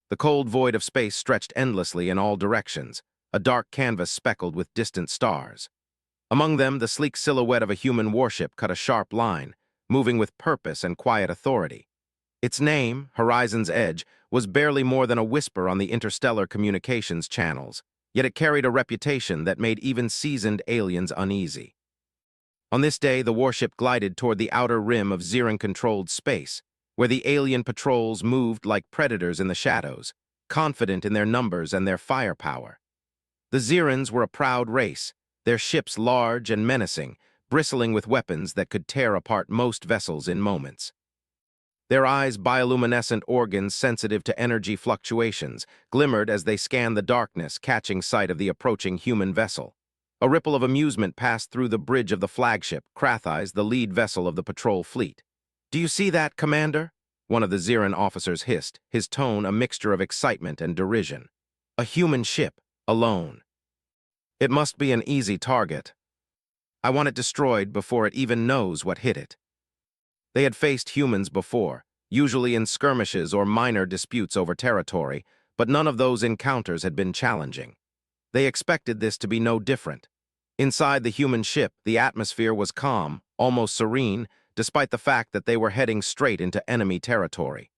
The cold void of space stretched endlessly in all directions, a dark canvas speckled with distant stars. Among them, the sleek silhouette of a human warship cut a sharp line, moving with purpose and quiet authority. Its name, Horizon's Edge, was barely more than a whisper on the interstellar communications channels, yet it carried a reputation that made even seasoned aliens uneasy. On this day, the warship glided toward the outer rim of Xeran-controlled space, where the alien patrols moved like predators in the shadows, confident in their numbers and their firepower. The Xerans were a proud race, their ships large and menacing, bristling with weapons that could tear apart most vessels in moments. Their eyes, bioluminescent organs sensitive to energy fluctuations, glimmered as they scanned the darkness, catching sight of the approaching human vessel. A ripple of amusement passed through the bridge of the flagship, Krathis, the lead vessel of the patrol fleet. "Do you see that, Commander?" one of the Xeran officers hissed, his tone a mixture of excitement and derision. "A human ship, alone. It must be an easy target. I want it destroyed before it even knows what hit it." They had faced humans before, usually in skirmishes or minor disputes over territory, but none of those encounters had been challenging. They expected this to be no different. Inside the human ship, the atmosphere was calm, almost serene, despite the fact that they were heading straight into enemy territory.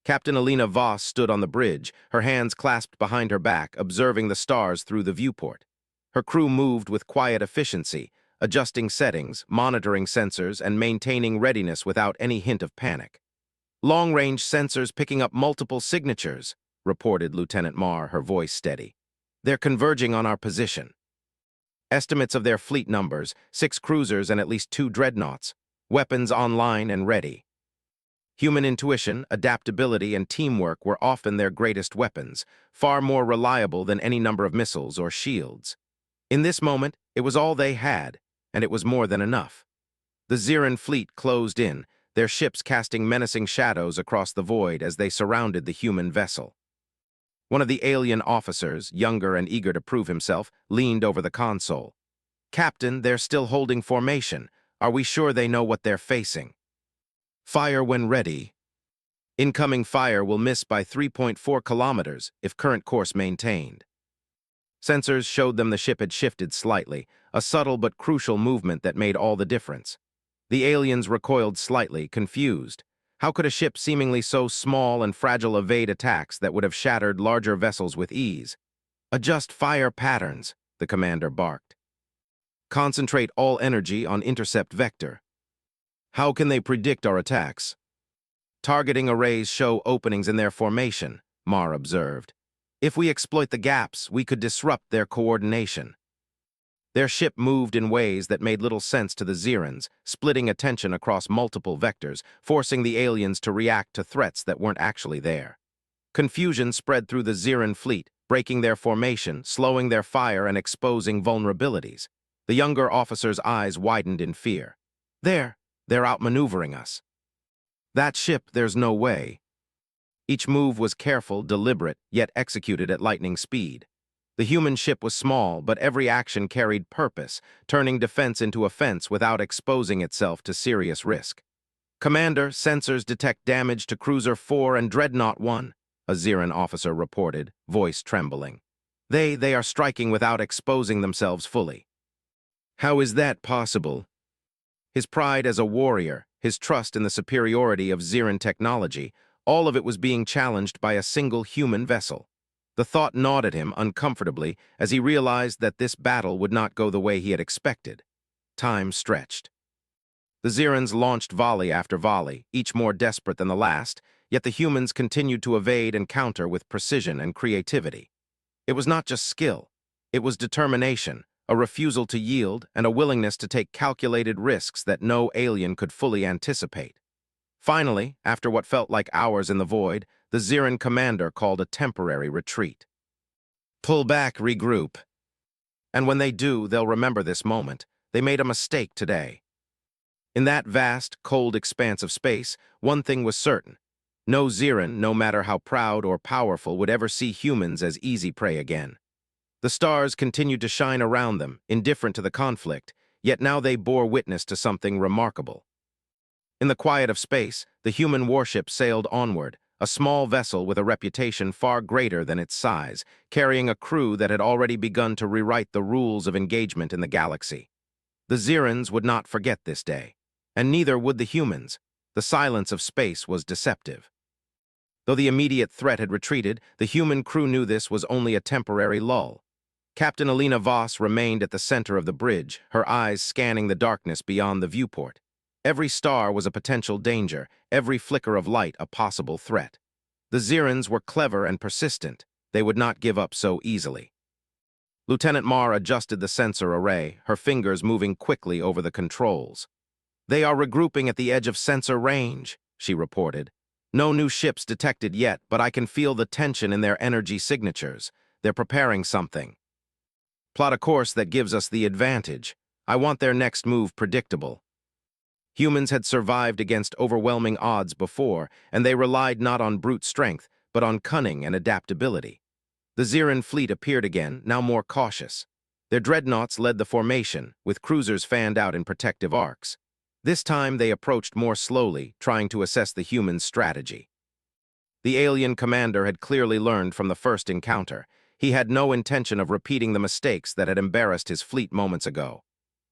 Captain Alina Voss stood on the bridge, her hands clasped behind her back, observing the stars through the viewport. Her crew moved with quiet efficiency, adjusting settings, monitoring sensors, and maintaining readiness without any hint of panic. "Long-range sensors picking up multiple signatures," reported Lieutenant Marr, her voice steady. "They're converging on our position." Estimates of their fleet numbers: 6 cruisers and at least 2 dreadnoughts, weapons online and ready. Human intuition, adaptability, and teamwork were often their greatest weapons, far more reliable than any number of missiles or shields. In this moment, it was all they had, and it was more than enough. The Xeran fleet closed in, their ships casting menacing shadows across the void as they surrounded the human vessel. One of the alien officers, younger and eager to prove himself, leaned over the console. "Captain, they're still holding formation. Are we sure they know what they're facing?" "Fire when ready. Incoming fire will miss by 3.4 kilometers if current course maintained." Sensors showed them the ship had shifted slightly, a subtle but crucial movement that made all the difference. The aliens recoiled slightly, confused. How could a ship seemingly so small and fragile evade attacks that would have shattered larger vessels with ease? "Adjust fire patterns," the commander barked. "Concentrate all energy on intercept vector." "How can they predict our attacks?" "Targeting arrays show openings in their formation," Marr observed. "If we exploit the gaps, we could disrupt their coordination." Their ship moved in ways that made little sense to the Xerans, splitting attention across multiple vectors, forcing the aliens to react to threats that weren't actually there. Confusion spread through the Xeran fleet, breaking their formation, slowing their fire, and exposing vulnerabilities. The younger officer's eyes widened in fear. They're outmaneuvering us." "That ship, there's no way." Each move was careful, deliberate, yet executed at lightning speed. The human ship was small, but every action carried purpose, turning defense into offense without exposing itself to serious risk. "Commander, sensors detect damage to Cruiser 4 and Dreadnought 1, a Xeran officer reported, voice trembling. They are striking without exposing themselves fully." "How is that possible?" His pride as a warrior, his trust in the superiority of Xeran technology, all of it was being challenged by a single human vessel. The thought gnawed at him uncomfortably as he realized that this battle would not go the way he had expected. Time stretched. The Xerans launched volley after volley, each more desperate than the last, yet the humans continued to evade and counter with precision and creativity. It was not just skill. It was determination, a refusal to yield, and a willingness to take calculated risks that no alien could fully anticipate. Finally, after what felt like hours in the void, the Xeran commander called a temporary retreat. "Pull back, regroup. And when they do, they'll remember this moment. They made a mistake today." In that vast, cold expanse of space, one thing was certain. No Xeran, no matter how proud or powerful, would ever see humans as easy prey again. The stars continued to shine around them, indifferent to the conflict, yet now they bore witness to something remarkable. In the quiet of space, the human warship sailed onward, a small vessel with a reputation far greater than its size, carrying a crew that had already begun to rewrite the rules of engagement in the galaxy. The Xerans would not forget this day, and neither would the humans. The silence of space was deceptive. Though the immediate threat had retreated, the human crew knew this was only a temporary lull. Captain Alina Voss remained at the center of the bridge, her eyes scanning the darkness beyond the viewport. Every star was a potential danger, every flicker of light a possible threat. The Xerans were clever and persistent. They would not give up so easily. Lieutenant Marr adjusted the sensor array, her fingers moving quickly over the controls. "They are regrouping at the edge of sensor range," she reported. "No new ships detected yet, but I can feel the tension in their energy signatures. They're preparing something. Plot a course that gives us the advantage. I want their next move predictable." Humans had survived against overwhelming odds before, and they relied not on brute strength, but on cunning and adaptability. The Xeran fleet appeared again, now more cautious. Their dreadnoughts led the formation, with cruisers fanned out in protective arcs. This time they approached more slowly, trying to assess the humans' strategy. The alien commander had clearly learned from the first encounter. He had no intention of repeating the mistakes that had embarrassed his fleet moments ago.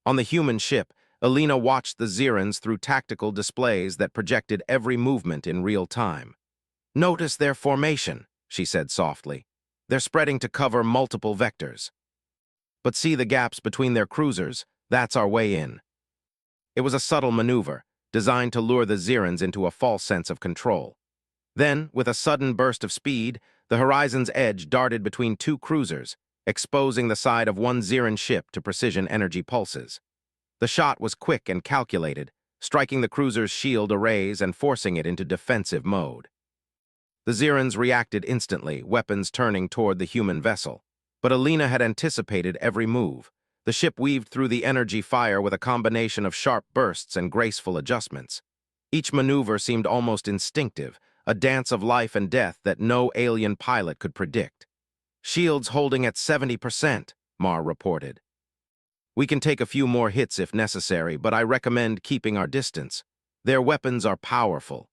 On the human ship, Alina watched the Xerans through tactical displays that projected every movement in real time. "Notice their formation," she said softly. "They're spreading to cover multiple vectors. But see the gaps between their cruisers? That's our way in." It was a subtle maneuver, designed to lure the Xerans into a false sense of control. Then, with a sudden burst of speed, the horizon's edge darted between two cruisers, exposing the side of one Xeran ship to precision energy pulses. The shot was quick and calculated, striking the cruiser's shield arrays and forcing it into defensive mode. The Xerans reacted instantly, weapons turning toward the human vessel. But Alina had anticipated every move. The ship weaved through the energy fire with a combination of sharp bursts and graceful adjustments. Each maneuver seemed almost instinctive, a dance of life and death that no alien pilot could predict. "Shields holding at 70%, Marr reported. "We can take a few more hits if necessary, but I recommend keeping our distance. Their weapons are powerful."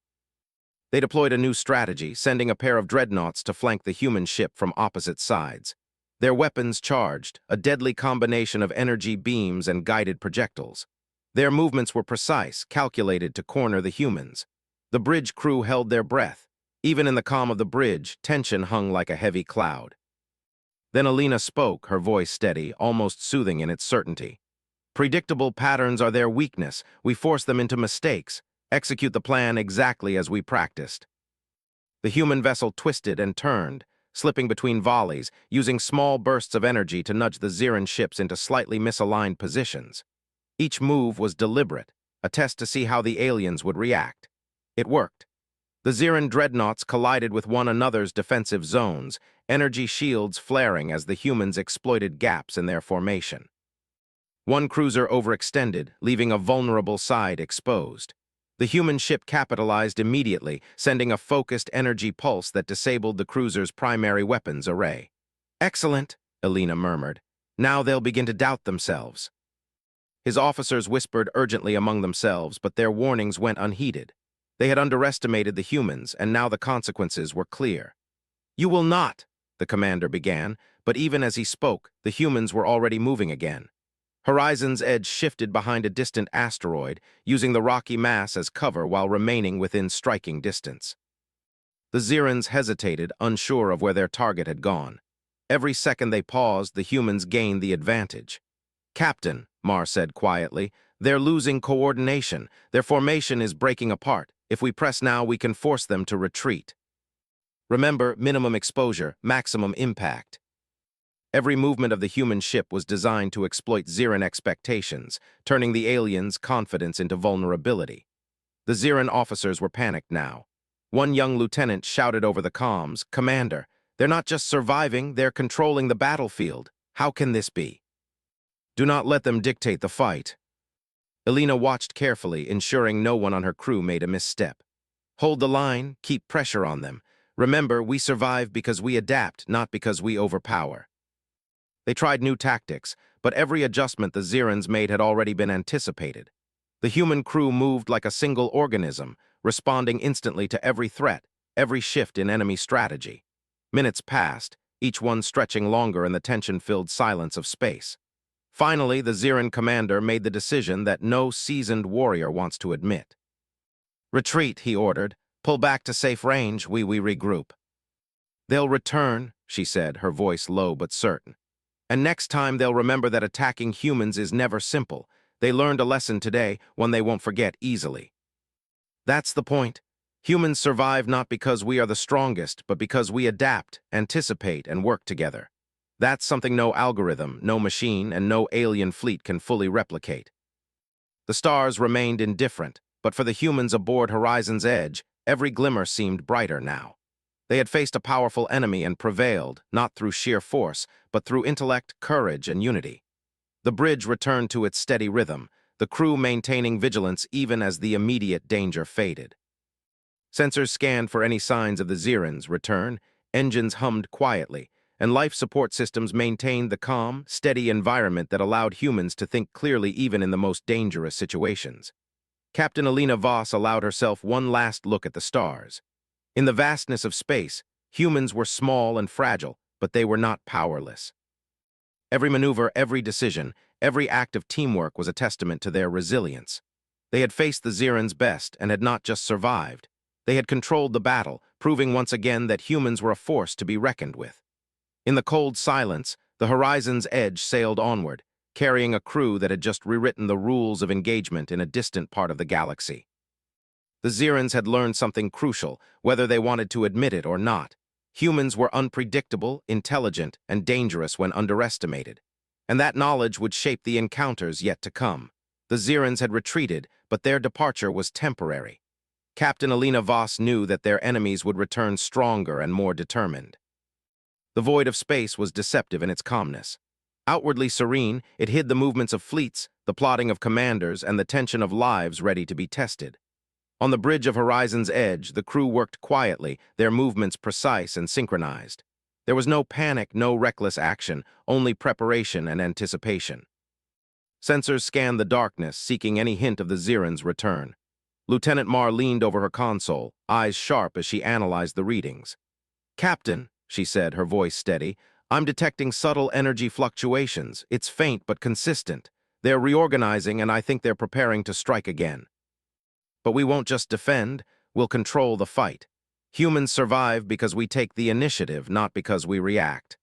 They deployed a new strategy, sending a pair of dreadnoughts to flank the human ship from opposite sides. Their weapons charged, a deadly combination of energy beams and guided projectiles. Their movements were precise, calculated to corner the humans. The bridge crew held their breath. Even in the calm of the bridge, tension hung like a heavy cloud. Then Alina spoke, her voice steady, almost soothing in its certainty. "Predictable patterns are their weakness. We force them into mistakes. Execute the plan exactly as we practiced." The human vessel twisted and turned, slipping between volleys, using small bursts of energy to nudge the Xeran ships into slightly misaligned positions. Each move was deliberate, a test to see how the aliens would react. It worked. The Xeran dreadnoughts collided with one another's defensive zones, energy shields flaring as the humans exploited gaps in their formation. One cruiser overextended, leaving a vulnerable side exposed. The human ship capitalized immediately, sending a focused energy pulse that disabled the cruiser's primary weapons array. "Excellent," Alina murmured. "Now they'll begin to doubt themselves." His officers whispered urgently among themselves, but their warnings went unheeded. They had underestimated the humans, and now the consequences were clear. "You will not," the commander began, but even as he spoke, the humans were already moving again. Horizon's edge shifted behind a distant asteroid, using the rocky mass as cover while remaining within striking distance. The Xerans hesitated, unsure of where their target had gone. Every second they paused, the humans gained the advantage. "Captain," Marr said quietly, "they're losing coordination. Their formation is breaking apart. If we press now, we can force them to retreat. Remember, minimum exposure, maximum impact." Every movement of the human ship was designed to exploit Xeran expectations, turning the aliens' confidence into vulnerability. The Xeran officers were panicked now. One young lieutenant shouted over the comms, "Commander, they're not just surviving, they're controlling the battlefield. How can this be?" "Do not let them dictate the fight." Alina watched carefully, ensuring no one on her crew made a misstep. "Hold the line, keep pressure on them. Remember, we survive because we adapt, not because we overpower." They tried new tactics, but every adjustment the Xerans made had already been anticipated. The human crew moved like a single organism, responding instantly to every threat, every shift in enemy strategy. Minutes passed, each one stretching longer in the tension-filled silence of space. Finally, the Xiran commander made the decision that no seasoned warrior wants to admit. "Retreat," he ordered. "Pull back to safe range, we regroup." "They'll return," she said, her voice low but certain. "And next time they'll remember that attacking humans is never simple. They learned a lesson today, one they won't forget easily." "That's the point. Humans survive not because we are the strongest, but because we adapt, anticipate, and work together. That's something no algorithm, no machine, and no alien fleet can fully replicate." The stars remained indifferent, but for the humans aboard Horizon's Edge, every glimmer seemed brighter now. They had faced a powerful enemy and prevailed, not through sheer force, but through intellect, courage, and unity. The bridge returned to its steady rhythm, the crew maintaining vigilance even as the immediate danger faded. Sensors scanned for any signs of the Xiran's return, engines hummed quietly, and life support systems maintained the calm, steady environment that allowed humans to think clearly even in the most dangerous situations. Captain Alina Voss allowed herself one last look at the stars. In the vastness of space, humans were small and fragile, but they were not powerless. Every maneuver, every decision, every act of teamwork was a testament to their resilience. They had faced the Xiran's best and had not just survived. They had controlled the battle, proving once again that humans were a force to be reckoned with. In the cold silence, the Horizon's Edge sailed onward, carrying a crew that had just rewritten the rules of engagement in a distant part of the galaxy. The Xiran's had learned something crucial, whether they wanted to admit it or not. Humans were unpredictable, intelligent, and dangerous when underestimated. And that knowledge would shape the encounters yet to come. The Xiran's had retreated, but their departure was temporary. Captain Alina Voss knew that their enemies would return stronger and more determined. The void of space was deceptive in its calmness. Outwardly serene, it hid the movements of fleets, the plotting of commanders, and the tension of lives ready to be tested. On the bridge of Horizon's Edge, the crew worked quietly, their movements precise and synchronized. There was no panic, no reckless action, only preparation and anticipation. Sensors scanned the darkness, seeking any hint of the Xiran's return. Lieutenant Marr leaned over her console, eyes sharp as she analyzed the readings. "Captain," she said, her voice steady, "I'm detecting subtle energy fluctuations. It's faint but consistent. They're reorganizing, and I think they're preparing to strike again. But we won't just defend, we'll control the fight. Humans survive because we take the initiative, not because we react."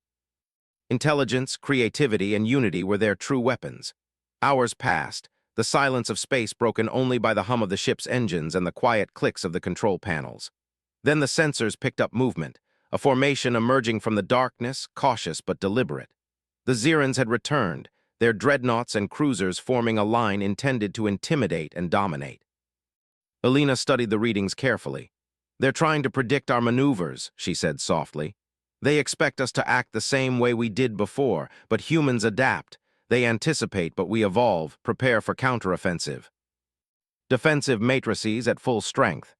Intelligence, creativity, and unity were their true weapons. Hours passed, the silence of space broken only by the hum of the ship's engines and the quiet clicks of the control panels. Then the sensors picked up movement, a formation emerging from the darkness, cautious but deliberate. The Xiran's had returned, their dreadnoughts and cruisers forming a line intended to intimidate and dominate. Alina studied the readings carefully. "They're trying to predict our maneuvers," she said softly. "They expect us to act the same way we did before, but humans adapt. They anticipate, but we evolve, prepare for counteroffensive. Defensive matrices at full strength."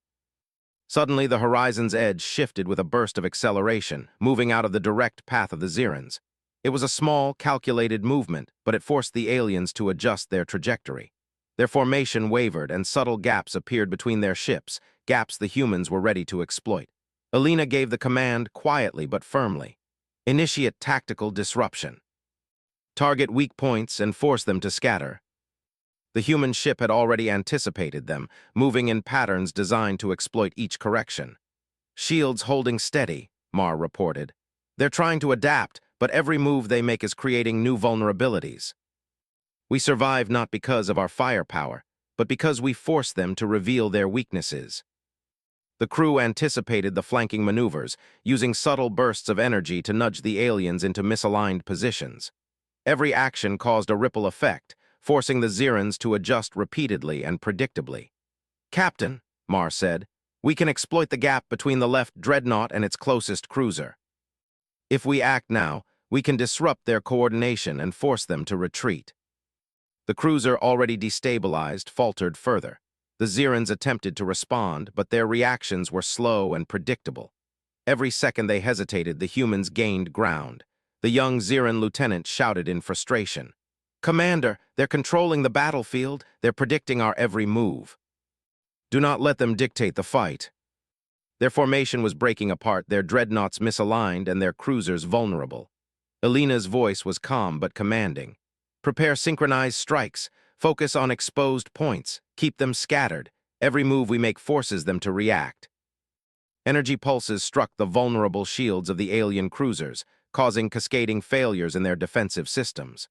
Suddenly, the Horizon's Edge shifted with a burst of acceleration, moving out of the direct path of the Xiran's. It was a small, calculated movement, but it forced the aliens to adjust their trajectory. Their formation wavered, and subtle gaps appeared between their ships, gaps the humans were ready to exploit. Alina gave the command quietly but firmly. "Initiate tactical disruption. Target weak points and force them to scatter." The human ship had already anticipated them, moving in patterns designed to exploit each correction. "Shields holding steady," Marr reported. "They're trying to adapt, but every move they make is creating new vulnerabilities. We survive not because of our firepower, but because we force them to reveal their weaknesses." The crew anticipated the flanking maneuvers, using subtle bursts of energy to nudge the aliens into misaligned positions. Every action caused a ripple effect, forcing the Xiran's to adjust repeatedly and predictably. "Captain," Marr said, "we can exploit the gap between the left dreadnought and its closest cruiser. If we act now, we can disrupt their coordination and force them to retreat." The cruiser, already destabilized, faltered further. The Xiran's attempted to respond, but their reactions were slow and predictable. Every second they hesitated, the humans gained ground. The young Xiran lieutenant shouted in frustration. "Commander, they're controlling the battlefield. They're predicting our every move." "Do not let them dictate the fight." Their formation was breaking apart, their dreadnoughts misaligned and their cruisers vulnerable. Elena's voice was calm but commanding. Prepare synchronized strikes. Focus on exposed points. Keep them scattered. Every move we make forces them to react. Energy pulses struck the vulnerable shields of the alien cruisers, causing cascading failures in their defensive systems.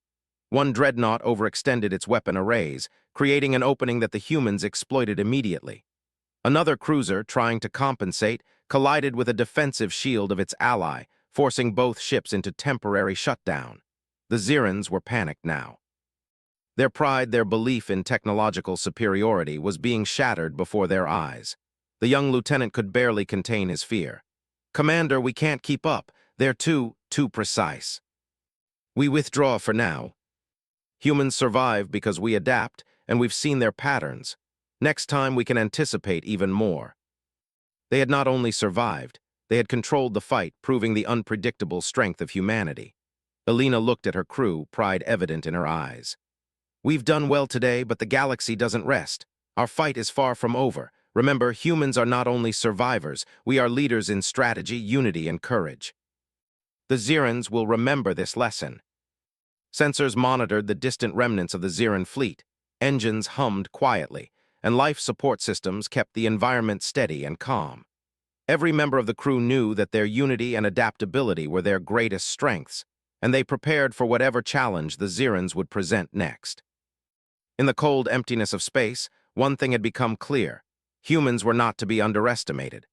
One dreadnought overextended its weapon arrays, creating an opening that the humans exploited immediately. Another cruiser, trying to compensate, collided with a defensive shield of its ally, forcing both ships into temporary shutdown. The Xerans were panicked now. Their pride, their belief in technological superiority, was being shattered before their eyes. The young lieutenant could barely contain his fear. "Commander, we can't keep up. They're too precise. We withdraw for now. Humans survive because we adapt, and we've seen their patterns. Next time we can anticipate even more." They had not only survived, they had controlled the fight, proving the unpredictable strength of humanity. Elena looked at her crew, pride evident in her eyes. "We've done well today, but the galaxy doesn't rest. Our fight is far from over. Remember, humans are not only survivors, we are leaders in strategy, unity, and courage." The Xerans will remember this lesson. Sensors monitored the distant remnants of the Xeran fleet. Engines hummed quietly, and life support systems kept the environment steady and calm. Every member of the crew knew that their unity and adaptability were their greatest strengths, and they prepared for whatever challenge the Xerans would present next. In the cold emptiness of space, one thing had become clear. Humans were not to be underestimated.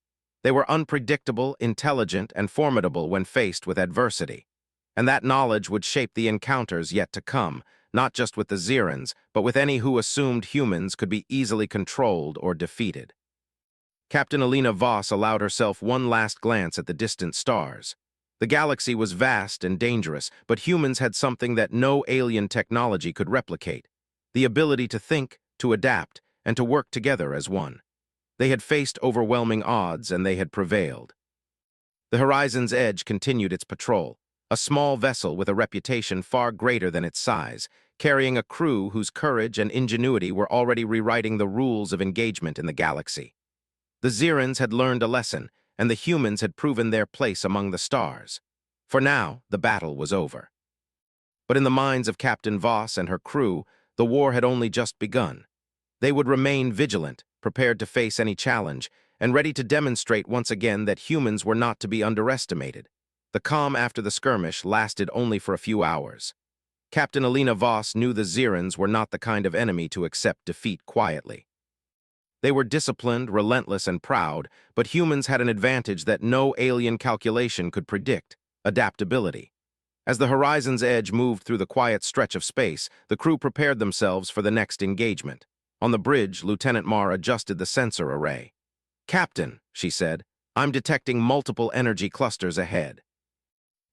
They were unpredictable, intelligent, and formidable when faced with adversity. And that knowledge would shape the encounters yet to come, not just with the Xerans, but with any who assumed humans could be easily controlled or defeated. Captain Elena Voss allowed herself one last glance at the distant stars. The galaxy was vast and dangerous, but humans had something that no alien technology could replicate: the ability to think, to adapt, and to work together as one. They had faced overwhelming odds, and they had prevailed. The Horizon's Edge continued its patrol, a small vessel with a reputation far greater than its size, carrying a crew whose courage and ingenuity were already rewriting the rules of engagement in the galaxy. The Xerans had learned a lesson, and the humans had proven their place among the stars. For now, the battle was over. But in the minds of Captain Voss and her crew, the war had only just begun. They would remain vigilant, prepared to face any challenge, and ready to demonstrate once again that humans were not to be underestimated. The calm after the skirmish lasted only for a few hours. Captain Elena Voss knew the Xerans were not the kind of enemy to accept defeat quietly. They were disciplined, relentless, and proud, but humans had an advantage that no alien calculation could predict: adaptability. As the Horizon's Edge moved through the quiet stretch of space, the crew prepared themselves for the next engagement. On the bridge, Lieutenant Marr adjusted the sensor array. "Captain," she said, "I'm detecting multiple energy clusters ahead.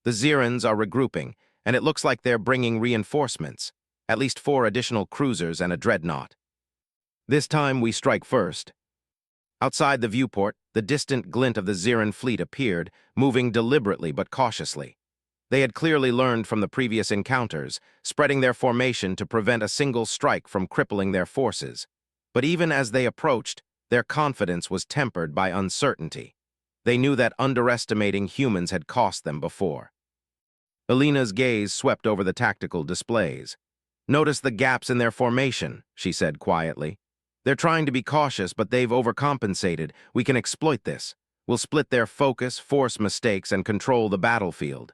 The Xerans are regrouping, and it looks like they're bringing reinforcements, at least 4 additional cruisers and a dreadnought. This time we strike first." Outside the viewport, the distant glint of the Xeran fleet appeared, moving deliberately but cautiously. They had clearly learned from the previous encounters, spreading their formation to prevent a single strike from crippling their forces. But even as they approached, their confidence was tempered by uncertainty. They knew that underestimating humans had cost them before. Elena's gaze swept over the tactical displays. "Notice the gaps in their formation," she said quietly. "They're trying to be cautious, but they've overcompensated. We can exploit this. We'll split their focus, force mistakes, and control the battlefield.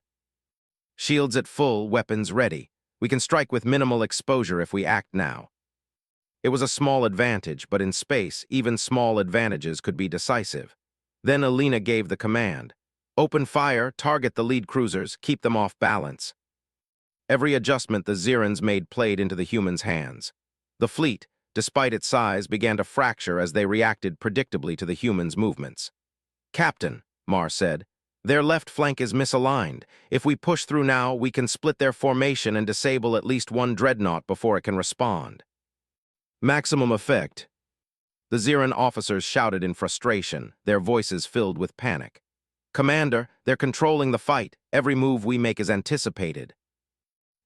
Shields at full, weapons ready. We can strike with minimal exposure if we act now." It was a small advantage, but in space, even small advantages could be decisive. Then Elena gave the command. "Open fire, target the lead cruisers, keep them off balance." Every adjustment the Xerans made played into the humans' hands. The fleet, despite its size, began to fracture as they reacted predictably to the humans' movements. "Captain," Marr said, "their left flank is misaligned. If we push through now, we can split their formation and disable at least one dreadnought before it can respond." "Maximum effect." The Xeran officers shouted in frustration, their voices filled with panic. "Commander, they're controlling the fight. Every move we make is anticipated."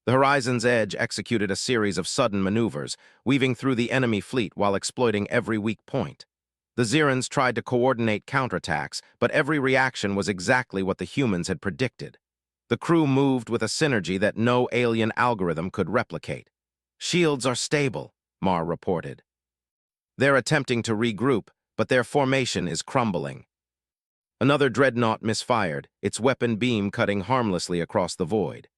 The Horizon's Edge executed a series of sudden maneuvers, weaving through the enemy fleet while exploiting every weak point. The Zirans tried to coordinate counterattacks, but every reaction was exactly what the humans had predicted. The crew moved with a synergy that no alien algorithm could replicate. "Shields are stable," Mar reported. "They're attempting to regroup, but their formation is crumbling." Another dreadnought misfired, its weapon beam cutting harmlessly across the void.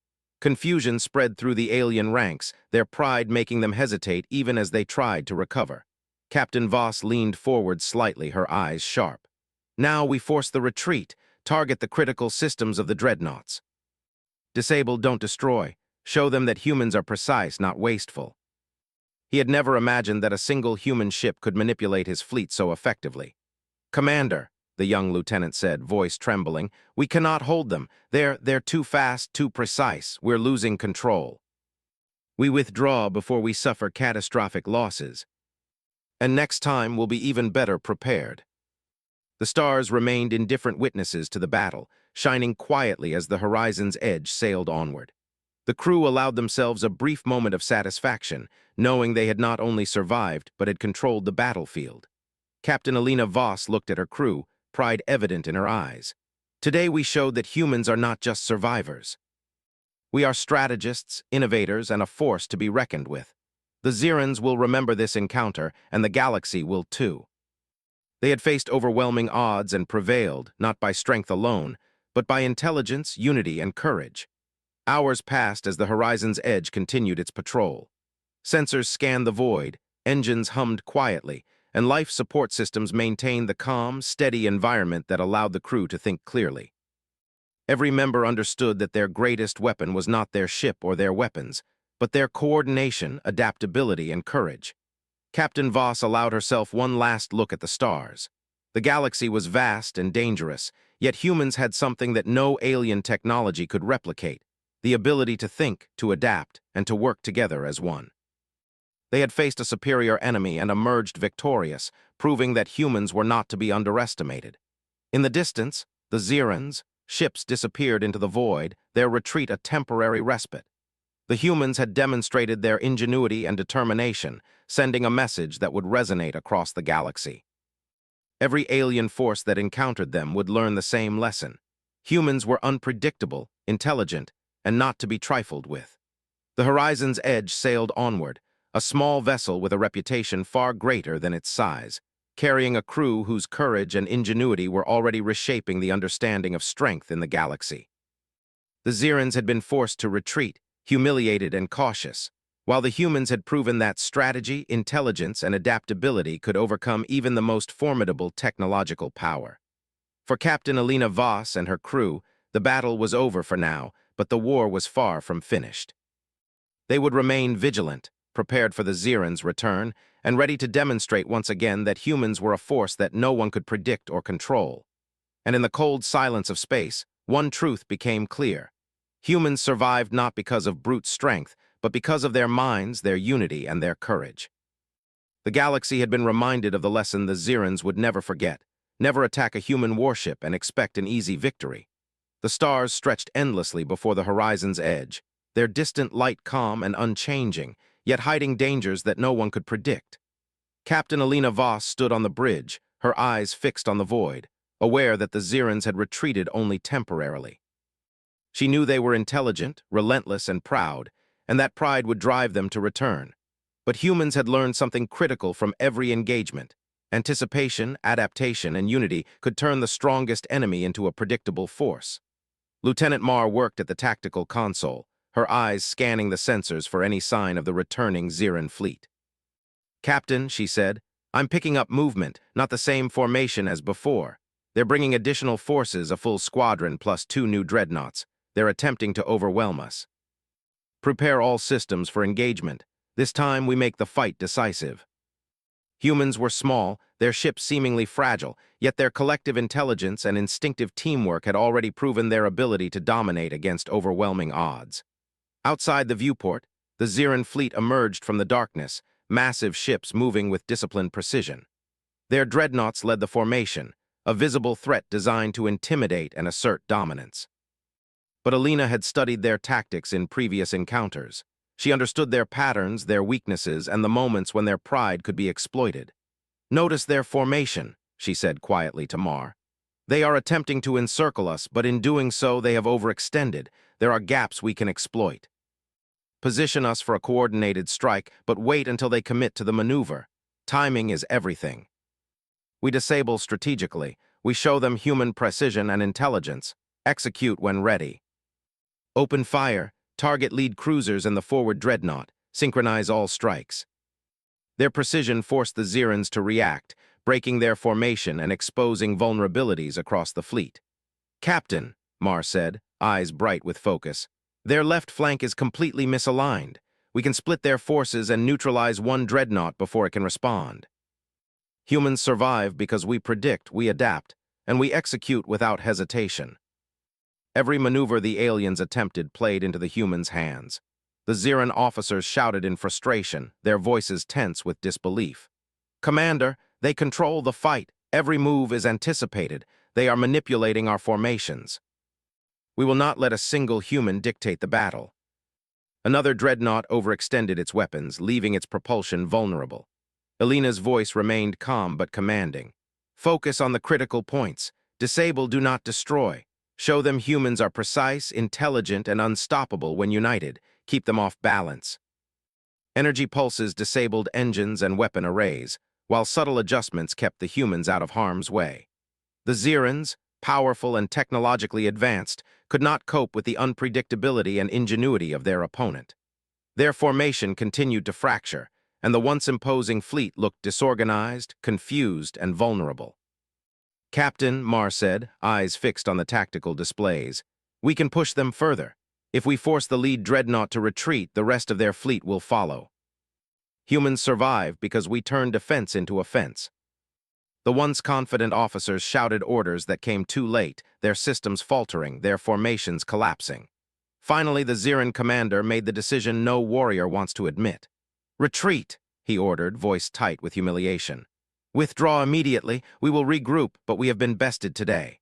Confusion spread through the alien ranks, their pride making them hesitate even as they tried to recover. Captain Voss leaned forward slightly, her eyes sharp. "Now we force the retreat, target the critical systems of the dreadnoughts. Disable, don't destroy. Show them that humans are precise, not wasteful." He had never imagined that a single human ship could manipulate his fleet so effectively. "Commander," the young lieutenant said, voice trembling, "we cannot hold them. They're too fast, too precise. We're losing control. We withdraw before we suffer catastrophic losses. And next time we'll be even better prepared." The stars remained indifferent witnesses to the battle, shining quietly as the horizon's edge sailed onward. The crew allowed themselves a brief moment of satisfaction, knowing they had not only survived but had controlled the battlefield. Captain Alina Voss looked at her crew, pride evident in her eyes. "Today we showed that humans are not just survivors. We are strategists, innovators, and a force to be reckoned with. The Zirans will remember this encounter, and the galaxy will too." They had faced overwhelming odds and prevailed, not by strength alone, but by intelligence, unity, and courage. Hours passed as the horizon's edge continued its patrol. Sensors scanned the void, engines hummed quietly, and life support systems maintained the calm, steady environment that allowed the crew to think clearly. Every member understood that their greatest weapon was not their ship or their weapons, but their coordination, adaptability, and courage. Captain Voss allowed herself one last look at the stars. The galaxy was vast and dangerous, yet humans had something that no alien technology could replicate: the ability to think, to adapt, and to work together as one. They had faced a superior enemy and emerged victorious, proving that humans were not to be underestimated. In the distance, the Zirans, ships disappeared into the void, their retreat a temporary respite. The humans had demonstrated their ingenuity and determination, sending a message that would resonate across the galaxy. Every alien force that encountered them would learn the same lesson. Humans were unpredictable, intelligent, and not to be trifled with. The horizon's edge sailed onward, a small vessel with a reputation far greater than its size, carrying a crew whose courage and ingenuity were already reshaping the understanding of strength in the galaxy. The Zirans had been forced to retreat, humiliated and cautious, while the humans had proven that strategy, intelligence, and adaptability could overcome even the most formidable technological power. For Captain Alina Voss and her crew, the battle was over for now, but the war was far from finished. They would remain vigilant, prepared for the Zirans' return, and ready to demonstrate once again that humans were a force that no one could predict or control. And in the cold silence of space, one truth became clear. Humans survived not because of brute strength, but because of their minds, their unity, and their courage. The galaxy had been reminded of the lesson the Zirans would never forget: never attack a human warship and expect an easy victory. The stars stretched endlessly before the horizon's edge, their distant light calm and unchanging, yet hiding dangers that no one could predict. Captain Alina Voss stood on the bridge, her eyes fixed on the void, aware that the Zirans had retreated only temporarily. She knew they were intelligent, relentless, and proud, and that pride would drive them to return. But humans had learned something critical from every engagement. Anticipation, adaptation, and unity could turn the strongest enemy into a predictable force. Lieutenant Mar worked at the tactical console, her eyes scanning the sensors for any sign of the returning Ziran fleet. "Captain," she said, "I'm picking up movement, not the same formation as before. They're bringing additional forces, a full squadron plus 2 new dreadnoughts. They're attempting to overwhelm us. Prepare all systems for engagement. This time we make the fight decisive." Humans were small, their ships seemingly fragile, yet their collective intelligence and instinctive teamwork had already proven their ability to dominate against overwhelming odds. Outside the viewport, the Ziran fleet emerged from the darkness, massive ships moving with disciplined precision. Their dreadnoughts led the formation, a visible threat designed to intimidate and assert dominance. But Alina had studied their tactics in previous encounters. She understood their patterns, their weaknesses, and the moments when their pride could be exploited. "Notice their formation," she said quietly to Mar. "They are attempting to encircle us, but in doing so they have overextended. There are gaps we can exploit. Position us for a coordinated strike, but wait until they commit to the maneuver. Timing is everything. We disable strategically. We show them human precision and intelligence. Execute when ready. Open fire, target lead cruisers and the forward dreadnought. Synchronize all strikes." Their precision forced the Zirans to react, breaking their formation and exposing vulnerabilities across the fleet. "Captain," Mar said, eyes bright with focus, "their left flank is completely misaligned. We can split their forces and neutralize one dreadnought before it can respond. Humans survive because we predict, we adapt, and we execute without hesitation." Every maneuver the aliens attempted played into the humans' hands. The Ziran officers shouted in frustration, their voices tense with disbelief. "Commander, they control the fight. Every move is anticipated. They are manipulating our formations. We will not let a single human dictate the battle." Another dreadnought overextended its weapons, leaving its propulsion vulnerable. Elena's voice remained calm but commanding. "Focus on the critical points. Disable, do not destroy. Show them humans are precise, intelligent, and unstoppable when united. Keep them off balance." Energy pulses disabled engines and weapon arrays, while subtle adjustments kept the humans out of harm's way. The Zirans, powerful and technologically advanced, could not cope with the unpredictability and ingenuity of their opponent. Their formation continued to fracture, and the once imposing fleet looked disorganized, confused, and vulnerable. "Captain," Mar said, eyes fixed on the tactical displays, "we can push them further. If we force the lead dreadnought to retreat, the rest of their fleet will follow. Humans survive because we turn defense into offense." The once confident officers shouted orders that came too late, their systems faltering, their formations collapsing. Finally, the Ziran commander made the decision no warrior wants to admit. "Retreat," he ordered, voice tight with humiliation. "Withdraw immediately. We will regroup, but we have been bested today."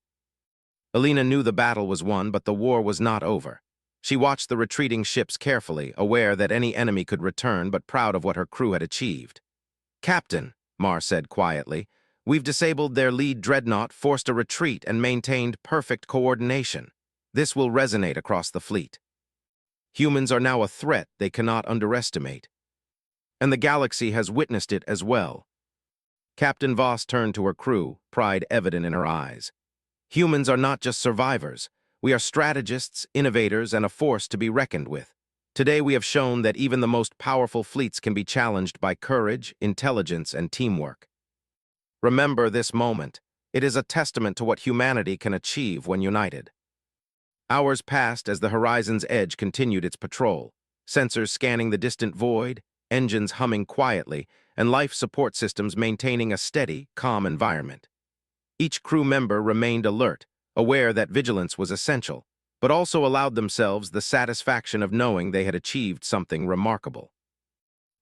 Elena knew the battle was won, but the war was not over. She watched the retreating ships carefully, aware that any enemy could return, but proud of what her crew had achieved. "Captain," Mar said quietly, "we've disabled their lead dreadnought, forced a retreat, and maintained perfect coordination. This will resonate across the fleet. Humans are now a threat they cannot underestimate. And the galaxy has witnessed it as well." Captain Voss turned to her crew, pride evident in her eyes. "Humans are not just survivors. We are strategists, innovators, and a force to be reckoned with. Today we have shown that even the most powerful fleets can be challenged by courage, intelligence, and teamwork. Remember this moment. It is a testament to what humanity can achieve when united." Hours passed as the horizon's edge continued its patrol, sensors scanning the distant void, engines humming quietly, and life support systems maintaining a steady, calm environment. Each crew member remained alert, aware that vigilance was essential, but also allowed themselves the satisfaction of knowing they had achieved something remarkable.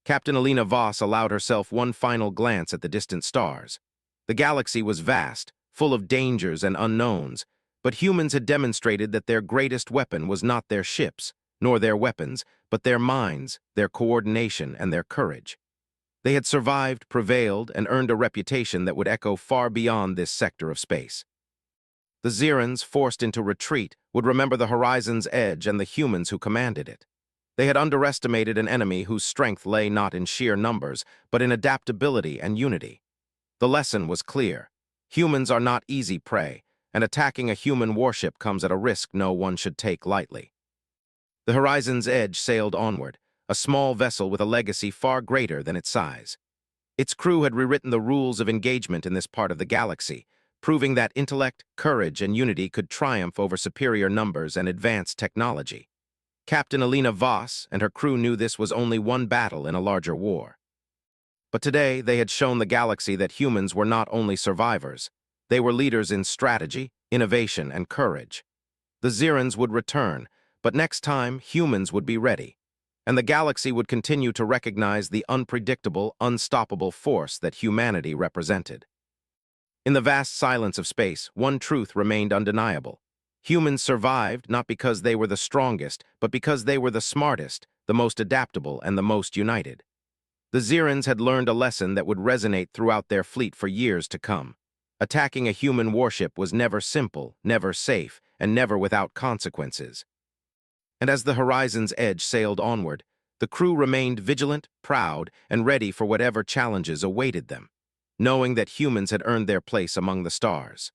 Captain Elena Voss allowed herself one final glance at the distant stars. The galaxy was vast, full of dangers and unknowns, but humans had demonstrated that their greatest weapon was not their ships, nor their weapons, but their minds, their coordination, and their courage. They had survived, prevailed, and earned a reputation that would echo far beyond this sector of space. The Zirans, forced into retreat, would remember the horizon's edge and the humans who commanded it. They had underestimated an enemy whose strength lay not in sheer numbers, but in adaptability and unity. The lesson was clear. Humans are not easy prey, and attacking a human warship comes at a risk no one should take lightly. The horizon's edge sailed onward, a small vessel with a legacy far greater than its size. Its crew had rewritten the rules of engagement in this part of the galaxy, proving that intellect, courage, and unity could triumph over superior numbers and advanced technology. Captain Elena Voss and her crew knew this was only one battle in a larger war. But today, they had shown the galaxy that humans were not only survivors. They were leaders in strategy, innovation, and courage. The Zirans would return, but next time, humans would be ready, and the galaxy would continue to recognize the unpredictable, unstoppable force that humanity represented. In the vast silence of space, one truth remained undeniable. Humans survived not because they were the strongest, but because they were the smartest, the most adaptable, and the most united. The Zirans had learned a lesson that would resonate throughout their fleet for years to come. Attacking a human warship was never simple, never safe, and never without consequences. And as the horizon's edge sailed onward, the crew remained vigilant, proud, and ready for whatever challenges awaited them, knowing that humans had earned their place among the stars.